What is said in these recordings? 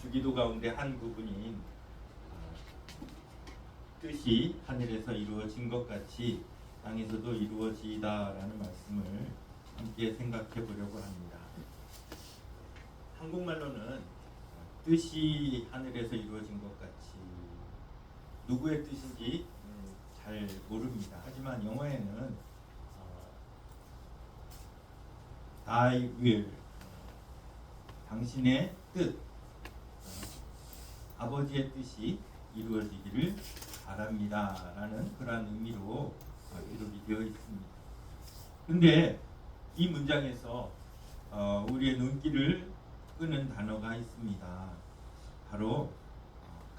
주기도 가운데 한 부분인 뜻이 하늘에서 이루어진 것 같이 땅에서도 이루어지다라는 말씀을 함께 생각해 보려고 합니다. 한국말로는 뜻이 하늘에서 이루어진 것 같이 누구의 뜻인지 잘 모릅니다. 하지만 영어에는 Thy will, 당신의 뜻, 아버지의 뜻이 이루어지기를 바랍니다 라는 그러한 의미로 기록이 되어 있습니다. 근데 이 문장에서 우리의 눈길을 끄는 단어가 있습니다. 바로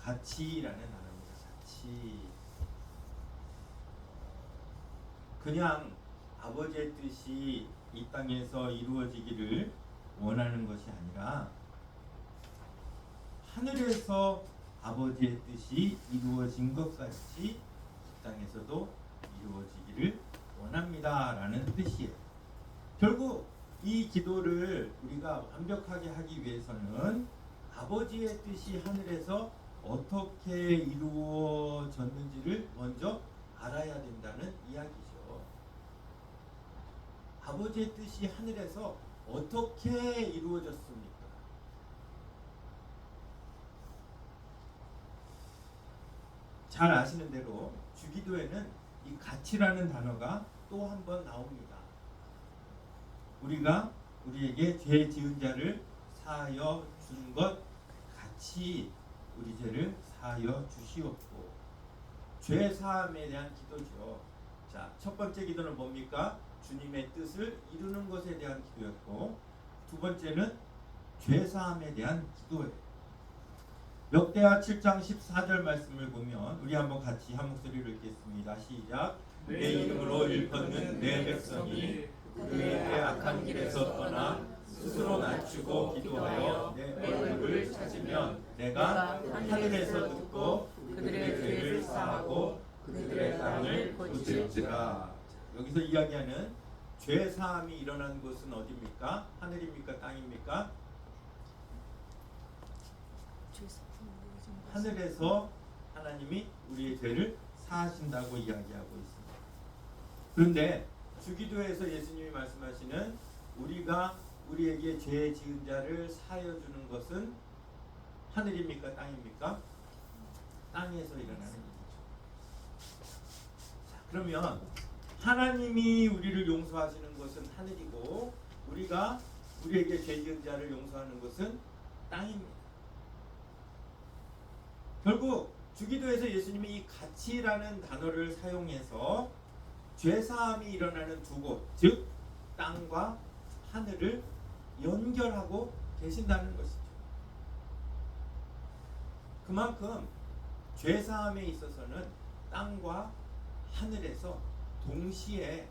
같이라는 단어입니다. 같이. 그냥 아버지의 뜻이 이 땅에서 이루어지기를 원하는 것이 아니라 하늘에서 아버지의 뜻이 이루어진 것 같이 이 땅에서도 이루어지기를 원합니다 라는 뜻이에요. 결국 이 기도를 우리가 완벽하게 하기 위해서는 아버지의 뜻이 하늘에서 어떻게 이루어졌는지를 먼저 알아야 된다는 이야기죠. 아버지의 뜻이 하늘에서 어떻게 이루어졌습니까? 잘 아시는 대로 주기도에는 이 같이라는 단어가 또 한 번 나옵니다. 우리가 우리에게 죄 지은 자를 사하여 준 것 같이 우리 죄를 사하여 주시옵고, 죄 사함에 대한 기도죠. 자, 첫 번째 기도는 뭡니까? 주님의 뜻을 이루는 것에 대한 기도였고, 두 번째는 죄 사함에 대한 기도예요. 역대하 7장 14절 말씀을 보면 우리 한번 같이 한 목소리로 읽겠습니다. 시작. 내 이름으로 일컫는 내 백성이 그의 악한 길에서 떠나 스스로 낮추고 기도하여 내 얼굴을 찾으면 내가 하늘에서 듣고 그들의 죄를 사하고 그들의 땅을 고칠지라. 여기서 이야기하는 죄 사함이 일어난 곳은 어디입니까? 하늘입니까? 땅입니까? 하늘에서 하나님이 우리의 죄를 사하신다고 이야기하고 있습니다. 그런데 주기도에서 예수님이 말씀하시는 우리가 우리에게 죄 지은 자를 사하여 주는 것은 하늘입니까? 땅입니까? 땅에서 일어나는 일이죠. 자, 그러면 하나님이 우리를 용서하시는 것은 하늘이고 우리가 우리에게 죄 지은 자를 용서하는 것은 땅입니다. 결국 주기도에서 예수님이 이 같이라는 단어를 사용해서 죄사함이 일어나는 두 곳, 즉 땅과 하늘을 연결하고 계신다는 것이죠. 그만큼 죄사함에 있어서는 땅과 하늘에서 동시에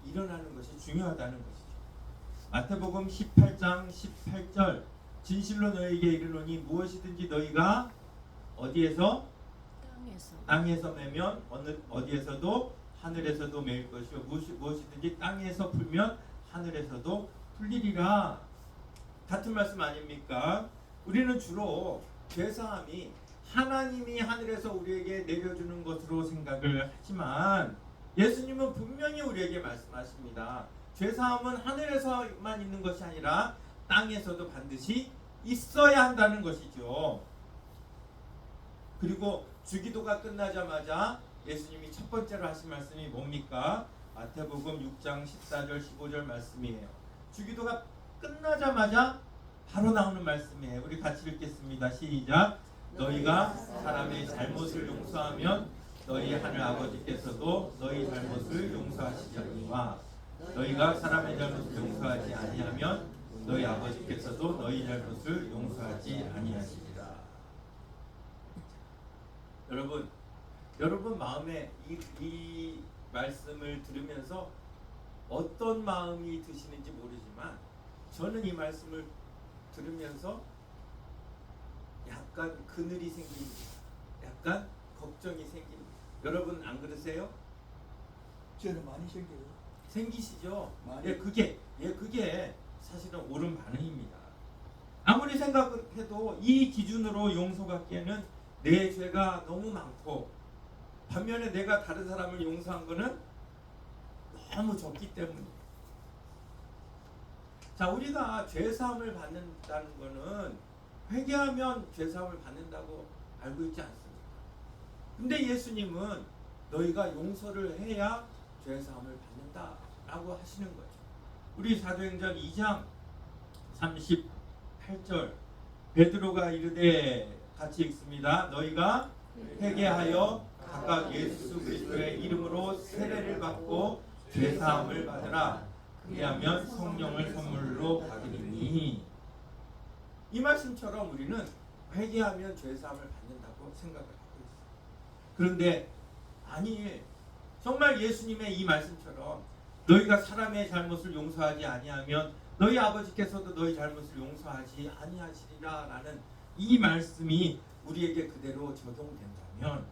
일어나는 것이 중요하다는 것이죠. 마태복음 18장 18절, 진실로 너희에게 이르노니 무엇이든지 너희가 어디에서? 땅에서 매면 어디에서도 하늘에서도 매일 것이요 무엇이든지 땅에서 풀면 하늘에서도 풀리리라. 같은 말씀 아닙니까? 우리는 주로 죄사함이 하나님이 하늘에서 우리에게 내려주는 것으로 생각을 하지만 예수님은 분명히 우리에게 말씀하십니다. 죄사함은 하늘에서만 있는 것이 아니라 땅에서도 반드시 있어야 한다는 것이죠. 그리고 주기도가 끝나자마자 예수님이 첫 번째로 하신 말씀이 뭡니까? 마태복음 6장 14절 15절 말씀이에요. 주기도가 끝나자마자 바로 나오는 말씀이에요. 우리 같이 읽겠습니다. 시작. 너희가 사람의 잘못을 용서하면 너희 하늘 아버지께서도 너희 잘못을 용서하시려니와 너희가 사람의 잘못을 용서하지 아니하면 너희 아버지께서도 너희 잘못을 용서하지 아니하시리라. 여러분 마음에 이 말씀을 들으면서 어떤 마음이 드시는지 모르지만 저는 이 말씀을 들으면서 약간 그늘이 생깁니다. 약간 걱정이 생깁니다. 여러분 안 그러세요? 저는 많이 생겨요. 생기시죠? 많이. 그게 사실은 옳은 반응입니다. 아무리 생각해도 이 기준으로 용서받기에는 내 죄가 너무 많고, 반면에 내가 다른 사람을 용서한 거는 너무 적기 때문이에요. 자, 우리가 죄사함을 받는다는 거는 회개하면 죄사함을 받는다고 알고 있지 않습니까? 근데 예수님은 너희가 용서를 해야 죄사함을 받는다라고 하시는 거죠. 우리 사도행전 2장 38절, 베드로가 이르되, 같이 읽습니다. 너희가 회개하여 각각 예수 그리스도의 이름으로 세례를 받고 죄사함을 받으라. 그리하면 성령을 선물로 받으리니. 이 말씀처럼 우리는 회개하면 죄사함을 받는다고 생각을 하고 있어요. 그런데 아니, 정말 예수님의 이 말씀처럼 너희가 사람의 잘못을 용서하지 아니하면 너희 아버지께서도 너희 잘못을 용서하지 아니하시리라 라는 이 말씀이 우리에게 그대로 적용된다면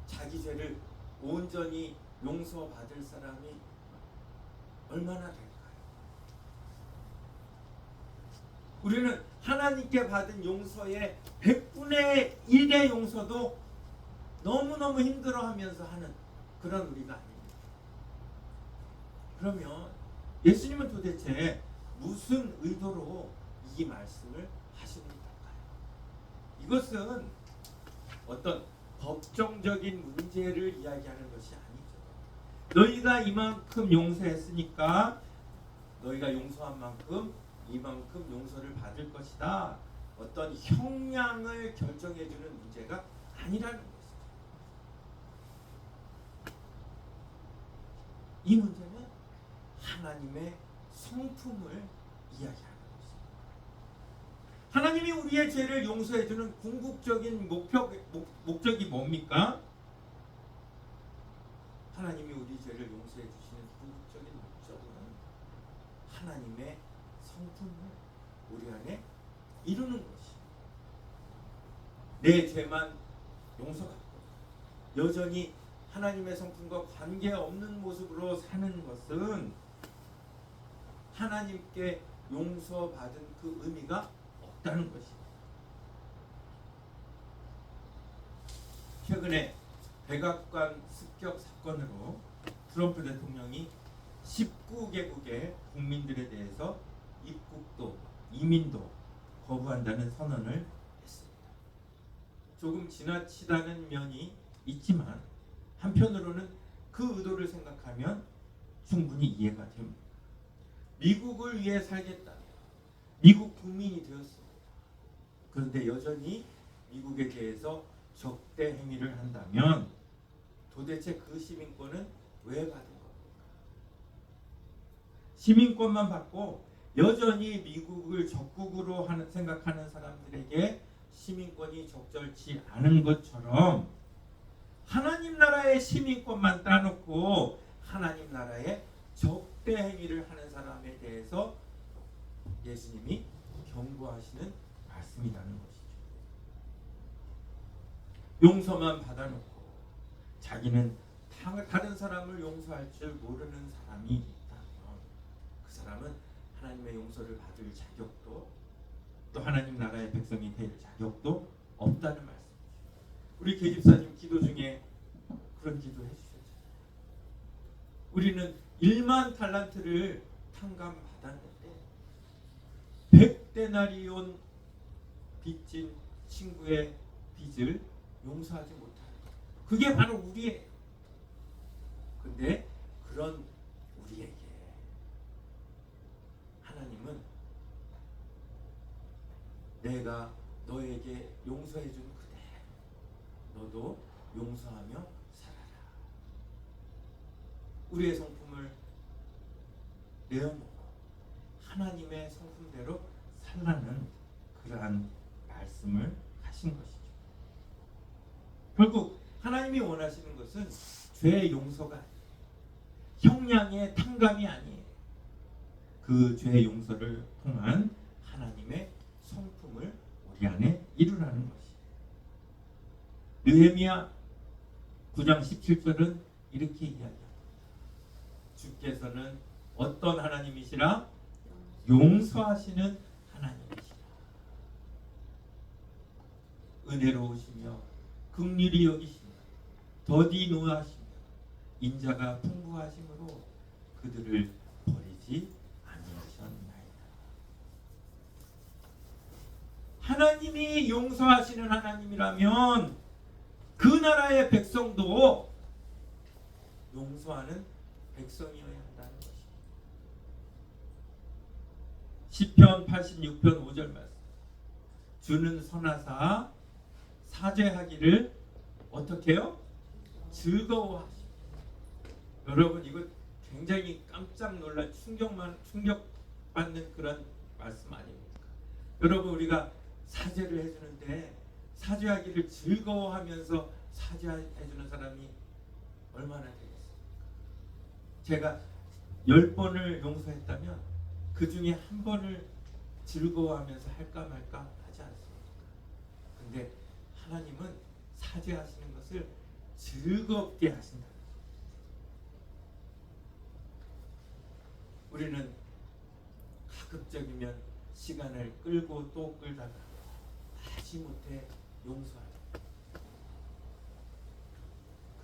자기 죄를 온전히 용서받을 사람이 얼마나 될까요? 우리는 하나님께 받은 용서의 100분의 1의 용서도 너무너무 힘들어하면서 하는 그런 우리가 아닙니다. 그러면 예수님은 도대체 무슨 의도로 이 말씀을 하시는 걸까요? 이것은 어떤 법정적인 문제를 이야기하는 것이 아니죠. 너희가 이만큼 용서했으니까 너희가 용서한 만큼 이만큼 용서를 받을 것이다. 어떤 형량을 결정해주는 문제가 아니라는 것이죠. 이 문제는 하나님의 성품을 이야기하는 것입니다. 하나님이 우리의 죄를 용서해주는 궁극적인 목적이 뭡니까? 하나님이 우리 죄를 용서해 주시는 궁극적인 목적은 하나님의 성품을 우리 안에 이루는 것입니다. 내 죄만 용서받고 여전히 하나님의 성품과 관계없는 모습으로 사는 것은 하나님께 용서받은 그 의미가 없다는 것입니다. 최근에 백악관 습격 사건으로 트럼프 대통령이 19개국의 국민들에 대해서 입국도 이민도 거부한다는 선언을 했습니다. 조금 지나치다는 면이 있지만 한편으로는 그 의도를 생각하면 충분히 이해가 됩니다. 미국을 위해 살겠다며 미국 국민이 되었습니다. 그런데 여전히 미국에 대해서 적대 행위를 한다면 도대체 그 시민권은 왜 받은 겁니까? 시민권만 받고 여전히 미국을 적국으로 생각하는 사람들에게 시민권이 적절치 않은 것처럼 하나님 나라의 시민권만 따놓고 하나님 나라의 적대 행위를 하는 사람에 대해서 예수님이 경고하시는 말씀이라는 것이죠. 용서만 받아놓고 자기는 다른 사람을 용서할 줄 모르는 사람이 있다면 그 사람은 하나님의 용서를 받을 자격도 또 하나님 나라의 백성이 될 자격도 없다는 말씀이죠. 우리 계집사님 기도 중에 그런 기도 해주셨잖아요. 우리는 1만 달란트를 탕감받았는데 100데나리온 빚진 친구의 빚을 용서하지 못하는 것. 그게 바로 우리의. 근데 그런 우리에게 하나님은 내가 너에게 용서해 준 그대로 너도 용서하며 살아라. 우리의 성품을 내어놓고 하나님의 성품대로 살라는 그러한 말씀을 하신 것이죠. 결국 하나님이 원하시는 것은 죄의 용서가 아니에요. 형량의 탕감이 아니에요. 그 죄의 용서를 통한 하나님의 성품을 우리 안에 이루라는 것이에요. 느헤미야 9장 17절은 이렇게 이야기합니다. 주께서는 어떤 하나님이시라? 용서하시는 하나님이시라. 은혜로우시며 긍휼히 여기시며 더디 노하시며 인자가 풍부하심으로 그들을 버리지 아니하셨나이다. 하나님이 용서하시는 하나님이라면 그 나라의 백성도 용서하는 백성이어야 한다는 것입니다. 시편 86편 5절 말씀. 주는 선하사 사죄하기를 어떻게 해요? 즐거워하십니다. 여러분 이거 굉장히 깜짝 놀랄 충격받는 그런 말씀 아닙니까? 여러분 우리가 사죄를 해주는데 사죄하기를 즐거워하면서 사죄해주는 사람이 얼마나 되겠습니까? 제가 10번을 용서했다면 그 중에 한 번을 즐거워하면서 할까 말까 하지 않습니까? 근데 하나님은 사죄하시는 것을 즐겁게 하신다. 우리는 가급적이면 시간을 끌고 또 끌다가 하지못해 용서하죠.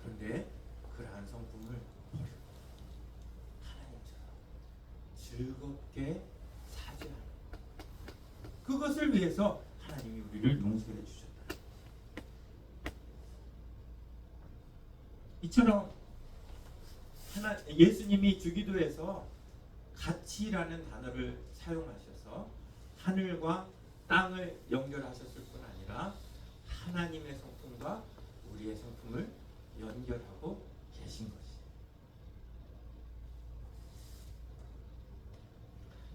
그런데 그러한 성품을 버리고 하나님처럼 즐겁게 사죄하는 그것을 위해서 하나님이 우리를 용서해 주셨다. 이처럼 예수님이 주기도에서 가치라는 단어를 사용하셔서 하늘과 땅을 연결하셨을 뿐 아니라 하나님의 성품과 우리의 성품을 연결하고 계신 것이에요.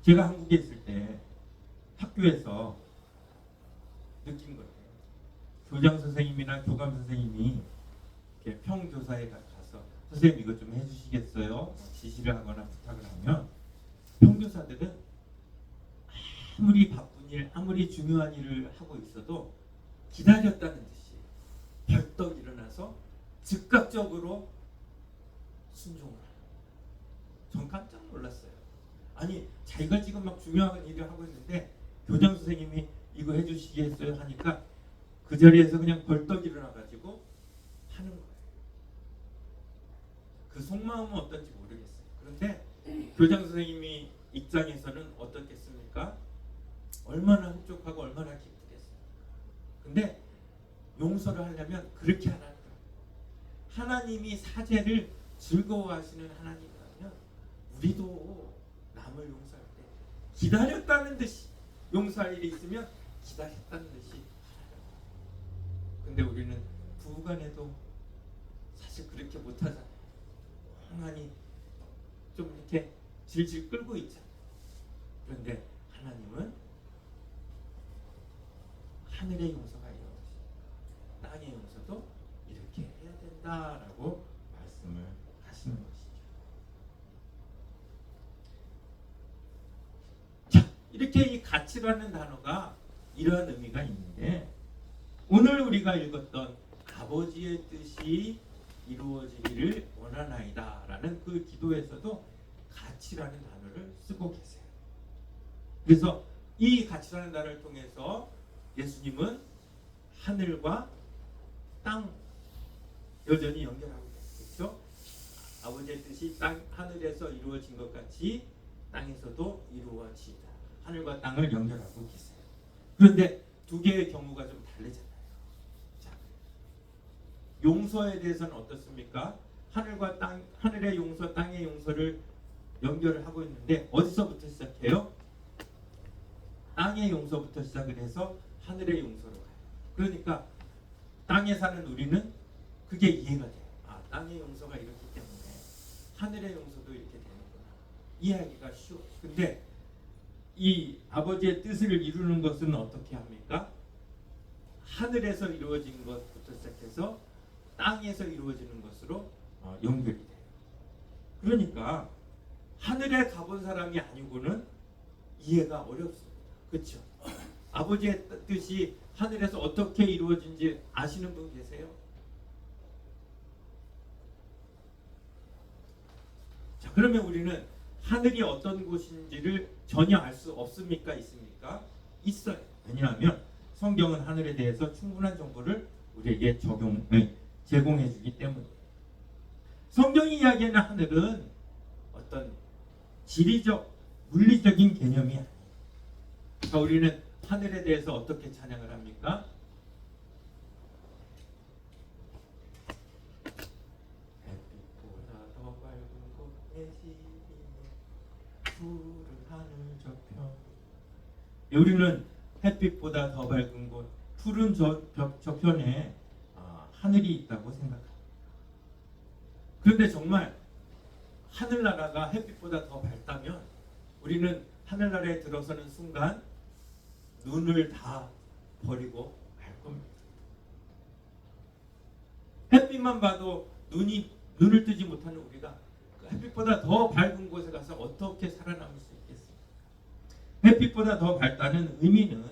제가 한국에 있을 때 학교에서 느낀 거예요. 교장 선생님이나 교감 선생님이 이렇게 평교사에 가서 선생님 이것 좀 해주시겠어요? 지시를 하거나 부탁을 하면 평교사들은 아무리 바쁜 일, 아무리 중요한 일을 하고 있어도 기다렸다는 듯이 벌떡 일어나서 즉각적으로 순종을 해요. 전 깜짝 놀랐어요. 아니 자기가 지금 막 중요한 일을 하고 있는데 교장 선생님이 이거 해주시겠어요? 하니까 그 자리에서 그냥 벌떡 일어나가지고 하는 거예요. 그 속마음은 어떤지 모르겠어요. 그런데 교장 선생님이 입장에서는 어떻겠습니까? 얼마나 흡족하고 얼마나 기쁘겠어요. 근데 용서를 하려면 그렇게 하라는 거예요. 하나님이 사죄를 즐거워하시는 하나님이라면 우리도 남을 용서할 때 기다렸다는 듯이 용서할 일이 있으면 기다렸다는 듯이 하라고. 근데 우리는 부부간에도 사실 그렇게 못하잖아요. 멍하니 좀 이렇게 질질 끌고 있잖아요. 그런데 하나님은 하늘의 용서가 이런 것이고 땅의 용서도 이렇게 해야 된다라고 말씀을 하시는 것이죠. 자, 이렇게 이 가치라는 단어가 이러한 의미가 있는데 오늘 우리가 읽었던 아버지의 뜻이 이루어지기를 원하나이다 라는 그 기도에서도 가치라는 단어를 쓰고 계세요. 그래서 이 가치라는 단어를 통해서 예수님은 하늘과 땅 여전히 연결하고 계시죠. 아버지의 뜻이 하늘에서 이루어진 것 같이 땅에서도 이루어지다. 하늘과 땅을 연결하고 계세요. 그런데 두 개의 경우가 좀 다르잖아요. 자, 용서에 대해서는 어떻습니까? 하늘과 땅, 하늘의 용서, 땅의 용서를 연결을 하고 있는데 어디서부터 시작해요? 땅의 용서부터 시작을 해서 하늘의 용서로 가요. 그러니까 땅에 사는 우리는 그게 이해가 돼요. 아, 땅의 용서가 이렇기 때문에 하늘의 용서도 이렇게 되는구나. 이해하기가 쉬워요. 근데 이 아버지의 뜻을 이루는 것은 어떻게 합니까? 하늘에서 이루어진 것부터 시작해서 땅에서 이루어지는 것으로 연결이 돼요. 그러니까 하늘에 가본 사람이 아니고는 이해가 어렵습니다. 그렇죠? 아버지의 뜻이 하늘에서 어떻게 이루어진지 아시는 분 계세요? 자, 그러면 우리는 하늘이 어떤 곳인지를 전혀 알 수 없습니까? 있습니까? 있어요. 왜냐하면 성경은 하늘에 대해서 충분한 정보를 우리에게 제공해 주기 때문이에요. 성경이 이야기하는 하늘은 어떤 지리적, 물리적인 개념이 아니에요. 자, 우리는 하늘에 대해서 어떻게 찬양을 합니까? 햇빛보다 더 밝은 곳에 지비네 푸른 하늘 저편. 우리는 햇빛보다 더 밝은 곳, 푸른 저편에 하늘이 있다고 생각합니다. 그런데 정말 하늘나라가 햇빛보다 더 밝다면 우리는 하늘나라에 들어서는 순간 눈을 다 버리고 말 겁니다. 햇빛만 봐도 눈을 뜨지 못하는 우리가 그 햇빛보다 더 밝은 곳에 가서 어떻게 살아남을 수 있겠습니까? 햇빛보다 더 밝다는 의미는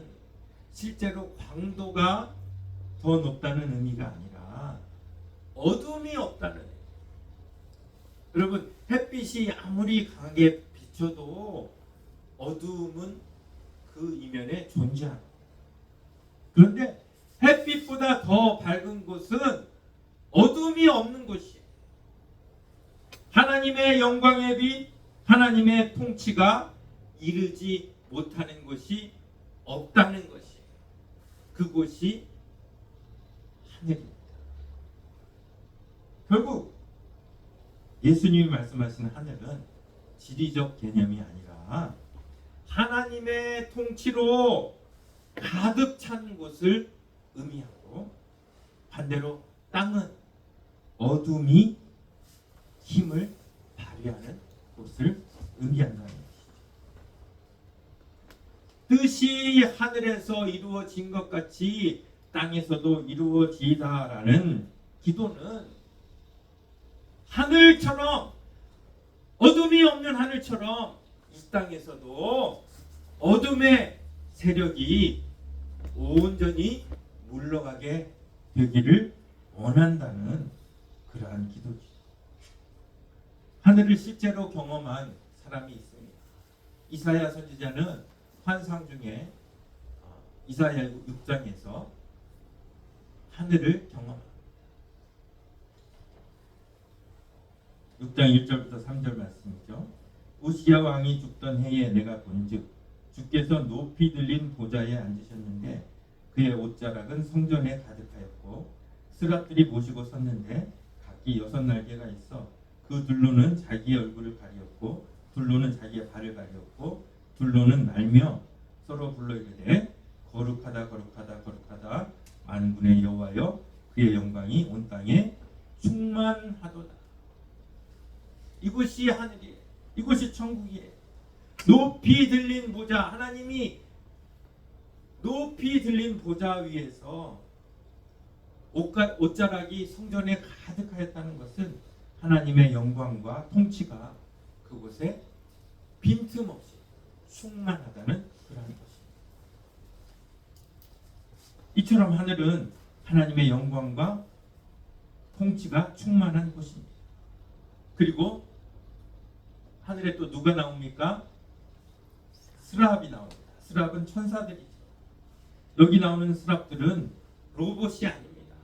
실제로 광도가 더 높다는 의미가 아니라 어둠이 없다는 의미. 여러분, 햇빛이 아무리 강하게 비춰도 어둠은 그 이면에 존재합니다. 그런데 햇빛보다 더 밝은 곳은 어둠이 없는 곳이에요. 하나님의 영광의 빛, 하나님의 통치가 이르지 못하는 곳이 없다는 것이에요. 그곳이 하늘입니다. 결국 예수님이 말씀하시는 하늘은 지리적 개념이 아니라 하나님의 통치로 가득 찬 곳을 의미하고, 반대로 땅은 어둠이 힘을 발휘하는 곳을 의미한다는 것이죠. 뜻이 하늘에서 이루어진 것 같이 땅에서도 이루어지다라는 기도는 하늘처럼, 어둠이 없는 하늘처럼 이 땅에서도 어둠의 세력이 온전히 물러가게 되기를 원한다는 그러한 기도죠. 하늘을 실제로 경험한 사람이 있습니다. 이사야 선지자는 환상 중에 이사야 6장에서 하늘을 경험합니다. 6장 1절부터 3절 말씀이죠. 우시야 왕이 죽던 해에 내가 본즉 주께서 높이 들린 보좌에 앉으셨는데 그의 옷자락은 성전에 가득하였고 스랍들이 모시고 섰는데 각기 6날개가 있어 그 둘로는 자기의 얼굴을 가리었고 둘로는 자기의 발을 가리었고 둘로는 날며 서로 불러 이르되 거룩하다 거룩하다 거룩하다 만군의 여호와여 그의 영광이 온 땅에 충만하도다. 이곳이 하늘이에요. 이곳이 천국이에요. 높이 들린 보좌, 하나님이 높이 들린 보좌 위에서 옷자락이 성전에 가득하였다는 것은 하나님의 영광과 통치가 그곳에 빈틈없이 충만하다는 그런 것입니다. 이처럼 하늘은 하나님의 영광과 통치가 충만한 곳입니다. 그리고 하늘에 또 누가 나옵니까? 스랍이 나옵니다. 스랍은 천사들이죠. 여기 나오는 스랍들은 로봇이 아닙니다.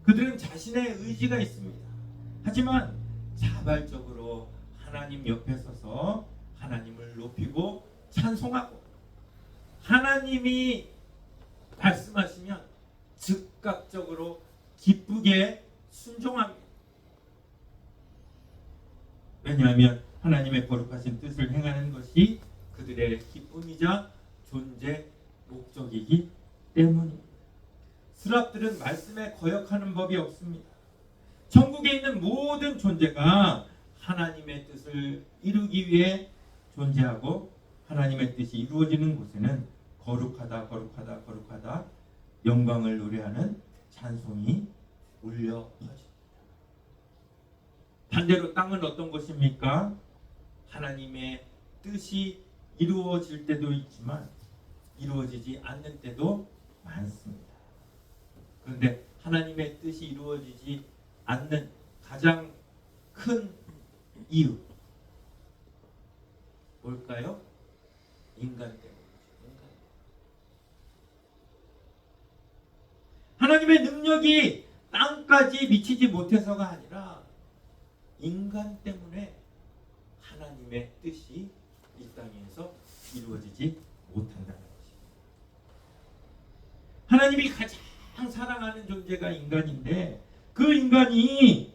그들은 자신의 의지가 있습니다. 하지만 자발적으로 하나님 옆에 서서 하나님을 높이고 찬송하고 하나님이 말씀하시면 즉각적으로 기쁘게 순종합니다. 왜냐하면 하나님의 거룩하신 뜻을 행하는 것이 그들의 기쁨이자 존재 목적이기 때문입니다. 스랍들은 말씀에 거역하는 법이 없습니다. 천국에 있는 모든 존재가 하나님의 뜻을 이루기 위해 존재하고 하나님의 뜻이 이루어지는 곳에는 거룩하다 거룩하다 거룩하다 영광을 노래하는 찬송이 울려 퍼집니다. 반대로 땅은 어떤 곳입니까? 하나님의 뜻이 이루어질 때도 있지만 이루어지지 않는 때도 많습니다. 그런데 하나님의 뜻이 이루어지지 않는 가장 큰 이유, 뭘까요? 인간 때문이죠. 인간. 하나님의 능력이 땅까지 미치지 못해서가 아니라 인간 때문에 하나님의 뜻이 이 땅에서 이루어지지 못한다는 것입니다. 하나님이 가장 사랑하는 존재가 인간인데 그 인간이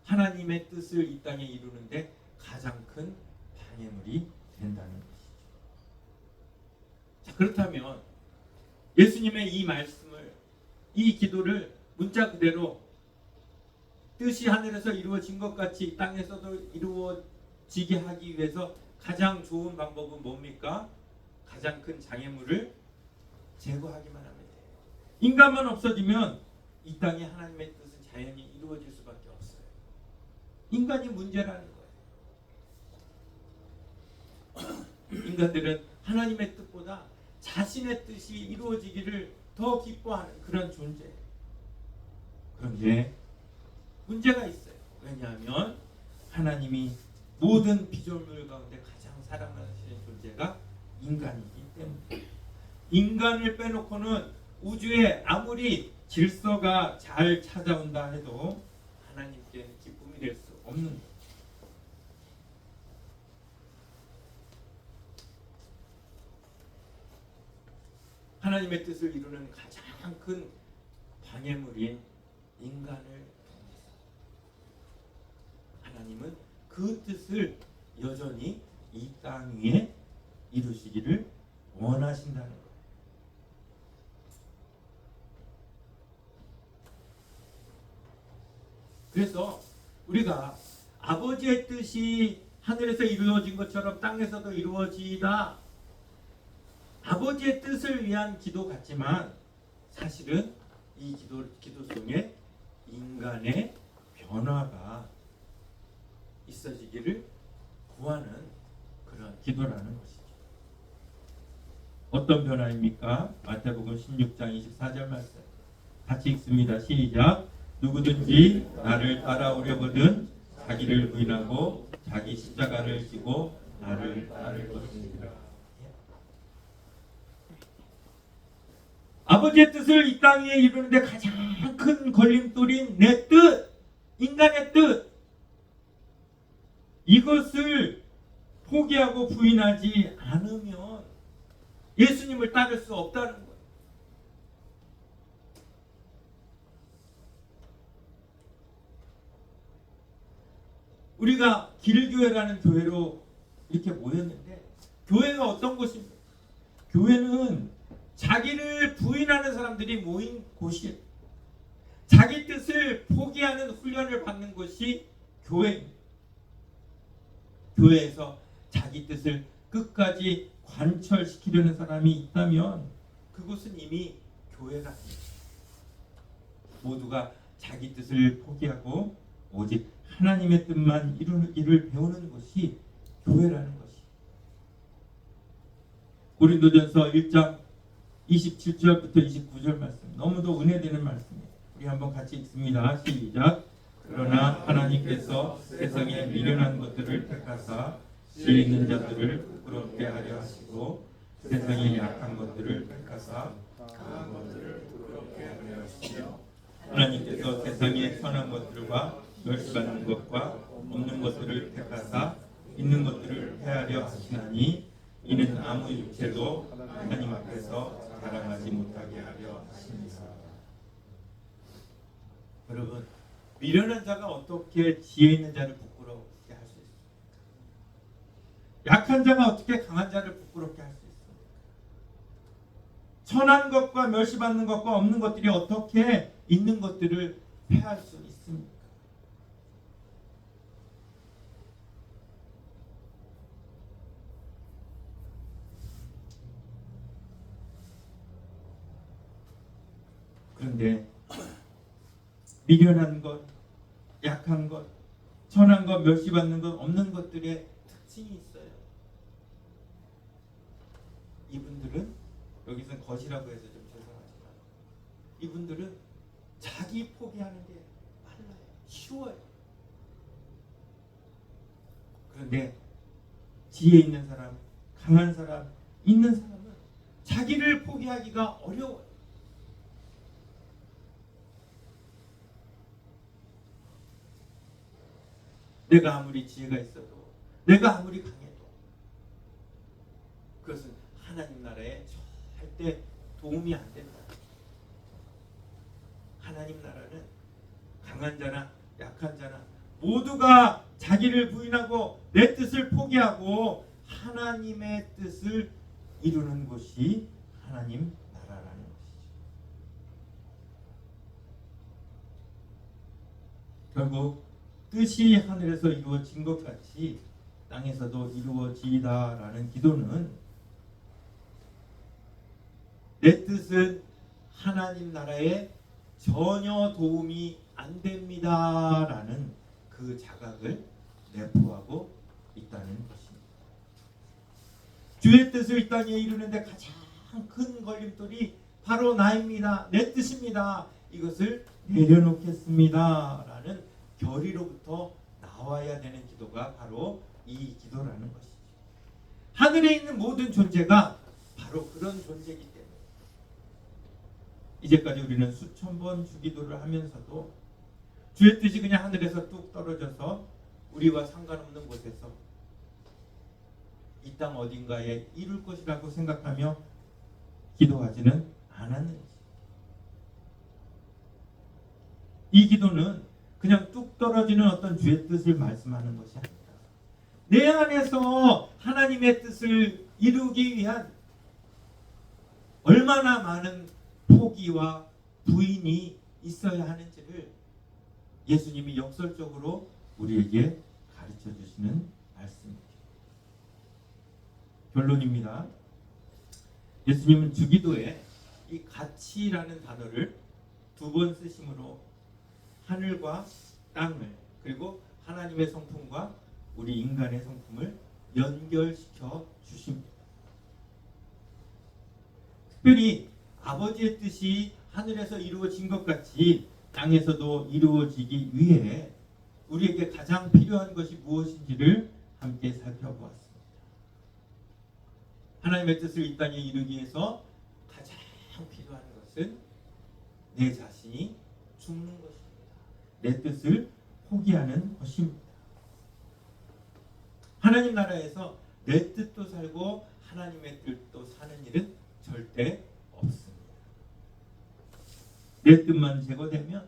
하나님의 뜻을 이 땅에 이루는데 가장 큰 방해물이 된다는 것이죠. 자, 그렇다면 예수님의 이 말씀을, 이 기도를 문자 그대로 뜻이 하늘에서 이루어진 것 같이 이 땅에서도 이루어지게 하기 위해서 가장 좋은 방법은 뭡니까? 가장 큰 장애물을 제거하기만 하면 돼요. 인간만 없어지면 이 땅에 하나님의 뜻은 자연히 이루어질 수밖에 없어요. 인간이 문제라는 거예요. 인간들은 하나님의 뜻보다 자신의 뜻이 이루어지기를 더 기뻐하는 그런 존재예요. 그런데 문제가 있어요. 왜냐하면 하나님이 모든 피조물 가운데 가장 사랑하시는 존재가 인간이기 때문에 인간을 빼놓고는 우주에 아무리 질서가 잘 찾아온다 해도 하나님께는 기쁨이 될 수 없는 거예요. 하나님의 뜻을 이루는 가장 큰 방해물인 인간을 통해서 하나님은 그 뜻을 여전히 이 땅 위에 이루시기를 원하신다는 거예요. 그래서 우리가 아버지의 뜻이 하늘에서 이루어진 것처럼 땅에서도 이루어지다, 아버지의 뜻을 위한 기도 같지만 사실은 이 기도 속에 인간의 변화가 있어지기를 구하는 그런 기도라는 것이죠. 어떤 변화입니까? 마태복음 16장 24절 말씀 같이 읽습니다. 시작. 누구든지 나를 따라오려거든 자기를 부인하고 자기 십자가를 지고 나를 따를 것이니라. 아버지의 뜻을 이 땅 위에 이루는데 가장 큰 걸림돌인 내 뜻, 인간의 뜻, 이것을 포기하고 부인하지 않으면 예수님을 따를 수 없다는 거예요. 우리가 길교회라는 교회로 이렇게 모였는데 교회가 어떤 곳입니까? 교회는 자기를 부인하는 사람들이 모인 곳이에요. 자기 뜻을 포기하는 훈련을 받는 곳이 교회입니다. 교회에서 자기 뜻을 끝까지 관철시키려는 사람이 있다면 그곳은 이미 교회가 아닙니다. 모두가 자기 뜻을 포기하고 오직 하나님의 뜻만 이루기를 배우는 것이 교회라는 것이. 고린도전서 1장 27절부터 29절 말씀, 너무도 은혜되는 말씀이에요. 우리 한번 같이 읽습니다. 시작. 그러나 하나님께서 세상에 미련한 것들을 택하사 지혜 있는 자들을 부끄럽게 하려 하시고 세상에 약한 것들을 택하사 강한 것들을 부끄럽게 하려 하시며 하나님께서 세상에 선한 것들과 멸시받는 것과 없는 것들을 택하사 있는 것들을 해하려 하시나니 이는 아무 육체도 하나님 앞에서 자랑하지 못하게 하려 하십니다. 여러분, 미련한 자가 어떻게 지혜 있는 자를 부끄럽게 할 수 있습니까? 약한 자가 어떻게 강한 자를 부끄럽게 할 수 있습니까? 선한 것과 멸시받는 것과 없는 것들이 어떻게 있는 것들을 폐할 수 있습니까? 그런데 미련한 것, 약한 것, 선한 것, 멸시받는 것, 없는 것들의 특징이 있어요. 이분들은, 여기서는 것이라고 해서 좀 죄송하지만, 이분들은 자기 포기하는 게 빨라요. 쉬워요. 그런데 지혜 있는 사람, 강한 사람, 있는 사람은 자기를 포기하기가 어려워요. 내가 아무리 지혜가 있어도, 내가 아무리 강해도 그것은 하나님 나라에 절대 도움이 안 된다. 하나님 나라는 강한 자나 약한 자나 모두가 자기를 부인하고 내 뜻을 포기하고 하나님의 뜻을 이루는 곳이 하나님 나라라는 것이죠. 결국 뜻이 하늘에서 이루어진 것 같이 땅에서도 이루어지다라는 기도는 내 뜻은 하나님 나라에 전혀 도움이 안 됩니다라는 그 자각을 내포하고 있다는 것입니다. 주의 뜻을 이 땅에 이루는데 가장 큰 걸림돌이 바로 나입니다. 내 뜻입니다. 이것을 내려놓겠습니다라는 결의로부터 나와야 되는 기도가 바로 이 기도라는 것이죠. 하늘에 있는 모든 존재가 바로 그런 존재이기 때문에 이제까지 우리는 수천 번 주기도를 하면서도 주의 뜻이 그냥 하늘에서 뚝 떨어져서 우리와 상관없는 곳에서 이 땅 어딘가에 이룰 것이라고 생각하며 기도하지는 않았는지, 이 기도는 그냥 뚝 떨어지는 어떤 주의 뜻을 말씀하는 것이 아니다. 내 안에서 하나님의 뜻을 이루기 위한 얼마나 많은 포기와 부인이 있어야 하는지를 예수님이 역설적으로 우리에게 가르쳐 주시는 말씀입니다. 결론입니다. 예수님은 주기도에 이 가치라는 단어를 2번 쓰심으로 하늘과 땅을, 그리고 하나님의 성품과 우리 인간의 성품을 연결시켜 주십니다. 특별히 아버지의 뜻이 하늘에서 이루어진 것 같이 땅에서도 이루어지기 위해 우리에게 가장 필요한 것이 무엇인지를 함께 살펴보았습니다. 하나님의 뜻을 이 땅에 이루기 위해서 가장 필요한 것은 내 자신이 죽는 것입니다. 내 뜻을 포기하는 것입니다. 하나님 나라에서 내 뜻도 살고 하나님의 뜻도 사는 일은 절대 없습니다. 내 뜻만 제거되면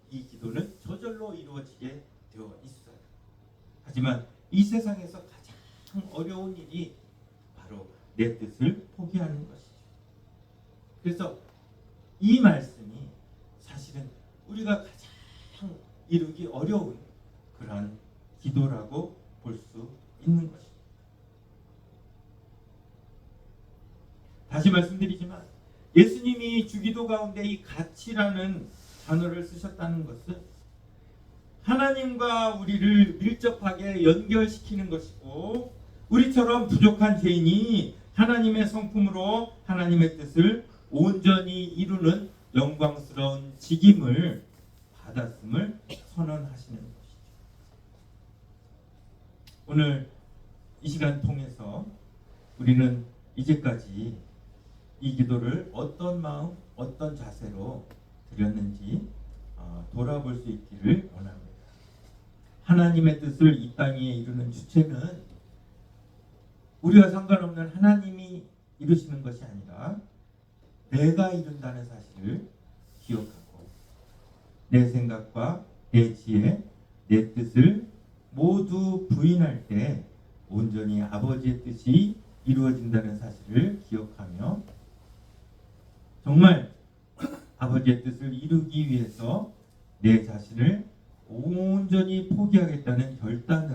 이 기도는 저절로 이루어지게 되어 있어요. 하지만 이 세상에서 가장 어려운 일이 바로 내 뜻을 포기하는 것이죠. 그래서 이 말씀이 사실은 우리가 가장 이루기 어려운 그러한 기도라고 볼 수 있는 것입니다. 다시 말씀드리지만 예수님이 주기도 가운데 이 가치라는 단어를 쓰셨다는 것은 하나님과 우리를 밀접하게 연결시키는 것이고, 우리처럼 부족한 죄인이 하나님의 성품으로 하나님의 뜻을 온전히 이루는 영광스러운 직임을 받았음을 선언하시는 것이죠. 오늘 이 시간 통해서 우리는 이제까지 이 기도를 어떤 마음, 어떤 자세로 드렸는지 돌아볼 수 있기를 원합니다. 하나님의 뜻을 이 땅에 이루는 주체는 우리와 상관없는 하나님이 이루시는 것이 아니라 내가 이룬다는 사실을 기억하고 내 생각과 내 지혜, 내 뜻을 모두 부인할 때 온전히 아버지의 뜻이 이루어진다는 사실을 기억하며 정말 아버지의 뜻을 이루기 위해서 내 자신을 온전히 포기하겠다는 결단을